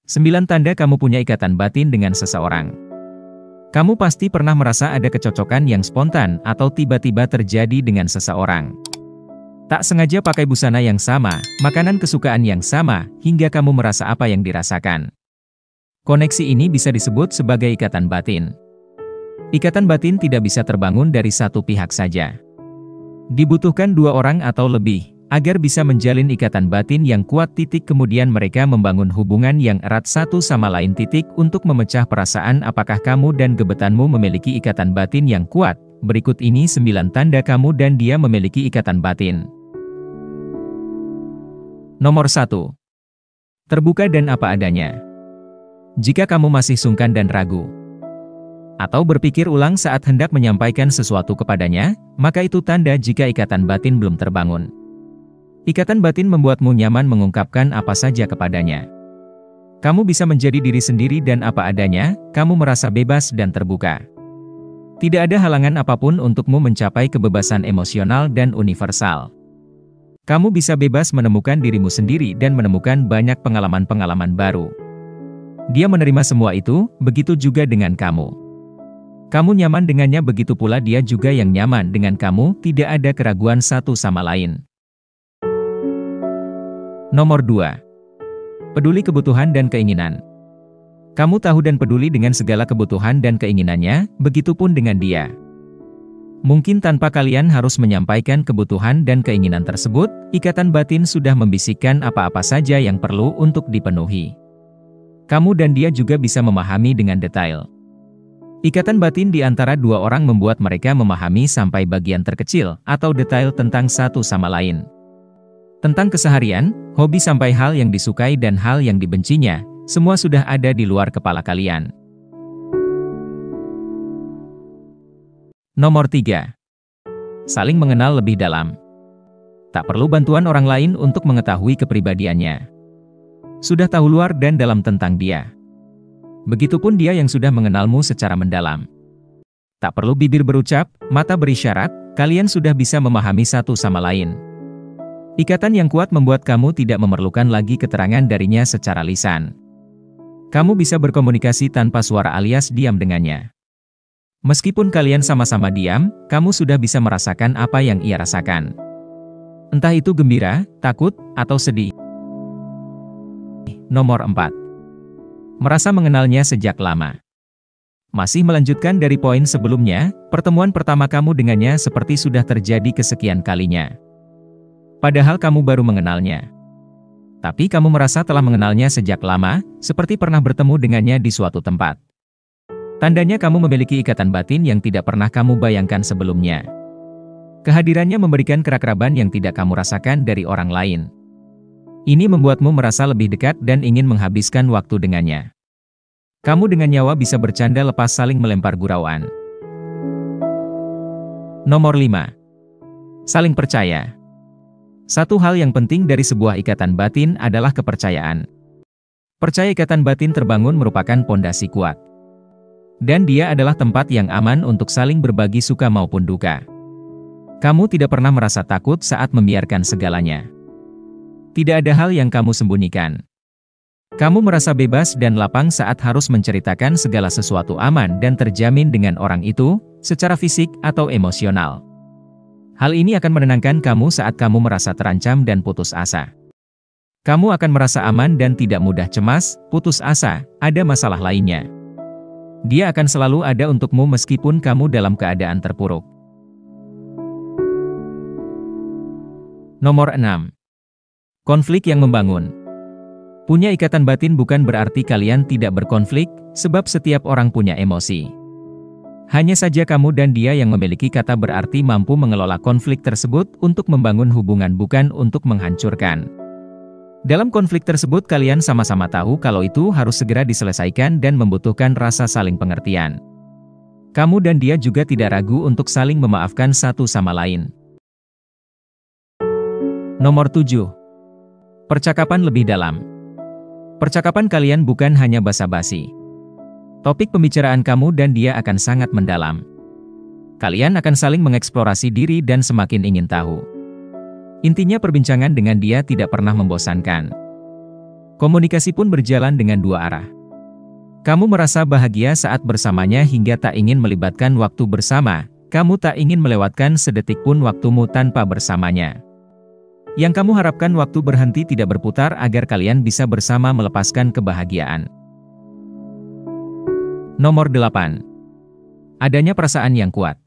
9 tanda kamu punya ikatan batin dengan seseorang. Kamu pasti pernah merasa ada kecocokan yang spontan atau tiba-tiba terjadi dengan seseorang. Tak sengaja pakai busana yang sama, makanan kesukaan yang sama, hingga kamu merasa apa yang dirasakan. Koneksi ini bisa disebut sebagai ikatan batin. Ikatan batin tidak bisa terbangun dari satu pihak saja. Dibutuhkan 2 orang atau lebih, agar bisa menjalin ikatan batin yang kuat. Kemudian mereka membangun hubungan yang erat satu sama lain. Untuk memecah perasaan apakah kamu dan gebetanmu memiliki ikatan batin yang kuat. Berikut ini 9 tanda kamu dan dia memiliki ikatan batin. Nomor 1. Terbuka dan apa adanya. Jika kamu masih sungkan dan ragu, atau berpikir ulang saat hendak menyampaikan sesuatu kepadanya, maka itu tanda jika ikatan batin belum terbangun. Ikatan batin membuatmu nyaman mengungkapkan apa saja kepadanya. Kamu bisa menjadi diri sendiri dan apa adanya, kamu merasa bebas dan terbuka. Tidak ada halangan apapun untukmu mencapai kebebasan emosional dan universal. Kamu bisa bebas menemukan dirimu sendiri dan menemukan banyak pengalaman-pengalaman baru. Dia menerima semua itu, begitu juga dengan kamu. Kamu nyaman dengannya, begitu pula dia juga yang nyaman dengan kamu, tidak ada keraguan satu sama lain. Nomor 2. Peduli kebutuhan dan keinginan. Kamu tahu dan peduli dengan segala kebutuhan dan keinginannya, begitupun dengan dia. Mungkin tanpa kalian harus menyampaikan kebutuhan dan keinginan tersebut, ikatan batin sudah membisikkan apa-apa saja yang perlu untuk dipenuhi. Kamu dan dia juga bisa memahami dengan detail. Ikatan batin di antara 2 orang membuat mereka memahami sampai bagian terkecil atau detail tentang satu sama lain. Tentang keseharian, hobi sampai hal yang disukai dan hal yang dibencinya, semua sudah ada di luar kepala kalian. Nomor 3. Saling mengenal lebih dalam. Tak perlu bantuan orang lain untuk mengetahui kepribadiannya. Sudah tahu luar dan dalam tentang dia. Begitupun dia yang sudah mengenalmu secara mendalam. Tak perlu bibir berucap, mata berisyarat, kalian sudah bisa memahami satu sama lain. Ikatan yang kuat membuat kamu tidak memerlukan lagi keterangan darinya secara lisan. Kamu bisa berkomunikasi tanpa suara alias diam dengannya. Meskipun kalian sama-sama diam, kamu sudah bisa merasakan apa yang ia rasakan. Entah itu gembira, takut, atau sedih. Nomor 4. Merasa mengenalnya sejak lama. Masih melanjutkan dari poin sebelumnya, pertemuan pertama kamu dengannya seperti sudah terjadi kesekian kalinya. Padahal kamu baru mengenalnya. Tapi kamu merasa telah mengenalnya sejak lama, seperti pernah bertemu dengannya di suatu tempat. Tandanya kamu memiliki ikatan batin yang tidak pernah kamu bayangkan sebelumnya. Kehadirannya memberikan keakraban yang tidak kamu rasakan dari orang lain. Ini membuatmu merasa lebih dekat dan ingin menghabiskan waktu dengannya. Kamu dengan nyawa bisa bercanda lepas saling melempar gurauan. Nomor 5. Saling percaya. Satu hal yang penting dari sebuah ikatan batin adalah kepercayaan. Percaya ikatan batin terbangun merupakan pondasi kuat. Dan dia adalah tempat yang aman untuk saling berbagi suka maupun duka. Kamu tidak pernah merasa takut saat membiarkan segalanya. Tidak ada hal yang kamu sembunyikan. Kamu merasa bebas dan lapang saat harus menceritakan segala sesuatu aman dan terjamin dengan orang itu, secara fisik atau emosional. Hal ini akan menenangkan kamu saat kamu merasa terancam dan putus asa. Kamu akan merasa aman dan tidak mudah cemas, putus asa, ada masalah lainnya. Dia akan selalu ada untukmu meskipun kamu dalam keadaan terpuruk. Nomor 6. Konflik yang membangun. Punya ikatan batin bukan berarti kalian tidak berkonflik, sebab setiap orang punya emosi. Hanya saja kamu dan dia yang memiliki kata berarti mampu mengelola konflik tersebut untuk membangun hubungan bukan untuk menghancurkan. Dalam konflik tersebut kalian sama-sama tahu kalau itu harus segera diselesaikan dan membutuhkan rasa saling pengertian. Kamu dan dia juga tidak ragu untuk saling memaafkan satu sama lain. Nomor 7. Percakapan lebih dalam. Percakapan kalian bukan hanya basa-basi. Topik pembicaraan kamu dan dia akan sangat mendalam. Kalian akan saling mengeksplorasi diri dan semakin ingin tahu. Intinya perbincangan dengan dia tidak pernah membosankan. Komunikasi pun berjalan dengan dua arah. Kamu merasa bahagia saat bersamanya hingga tak ingin melibatkan waktu bersama, kamu tak ingin melewatkan sedetik pun waktumu tanpa bersamanya. Yang kamu harapkan waktu berhenti tidak berputar agar kalian bisa bersama melepaskan kebahagiaan. Nomor 8. Adanya perasaan yang kuat.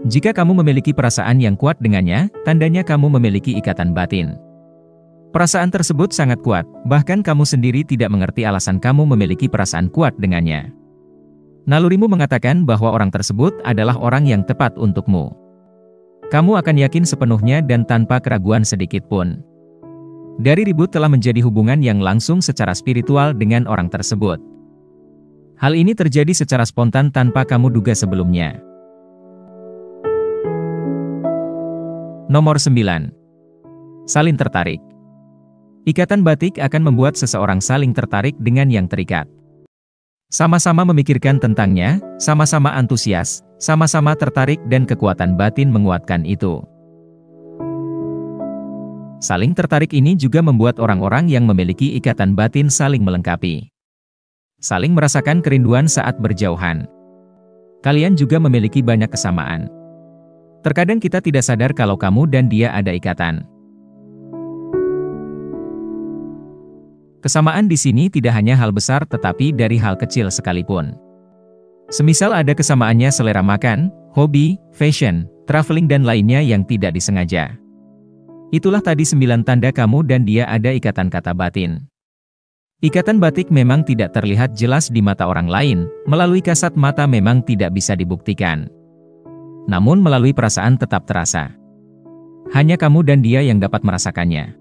Jika kamu memiliki perasaan yang kuat dengannya, tandanya kamu memiliki ikatan batin. Perasaan tersebut sangat kuat, bahkan kamu sendiri tidak mengerti alasan kamu memiliki perasaan kuat dengannya. Nalurimu mengatakan bahwa orang tersebut adalah orang yang tepat untukmu. Kamu akan yakin sepenuhnya dan tanpa keraguan sedikit pun. Dari ribut telah menjadi hubungan yang langsung secara spiritual dengan orang tersebut. Hal ini terjadi secara spontan tanpa kamu duga sebelumnya. Nomor 9. Saling tertarik. Ikatan batin akan membuat seseorang saling tertarik dengan yang terikat. Sama-sama memikirkan tentangnya, sama-sama antusias, sama-sama tertarik dan kekuatan batin menguatkan itu. Saling tertarik ini juga membuat orang-orang yang memiliki ikatan batin saling melengkapi. Saling merasakan kerinduan saat berjauhan. Kalian juga memiliki banyak kesamaan. Terkadang kita tidak sadar kalau kamu dan dia ada ikatan. Kesamaan di sini tidak hanya hal besar tetapi dari hal kecil sekalipun. Semisal ada kesamaannya selera makan, hobi, fashion, traveling dan lainnya yang tidak disengaja. Itulah tadi 9 tanda kamu dan dia ada ikatan kata batin. Ikatan batin memang tidak terlihat jelas di mata orang lain, melalui kasat mata memang tidak bisa dibuktikan. Namun melalui perasaan tetap terasa. Hanya kamu dan dia yang dapat merasakannya.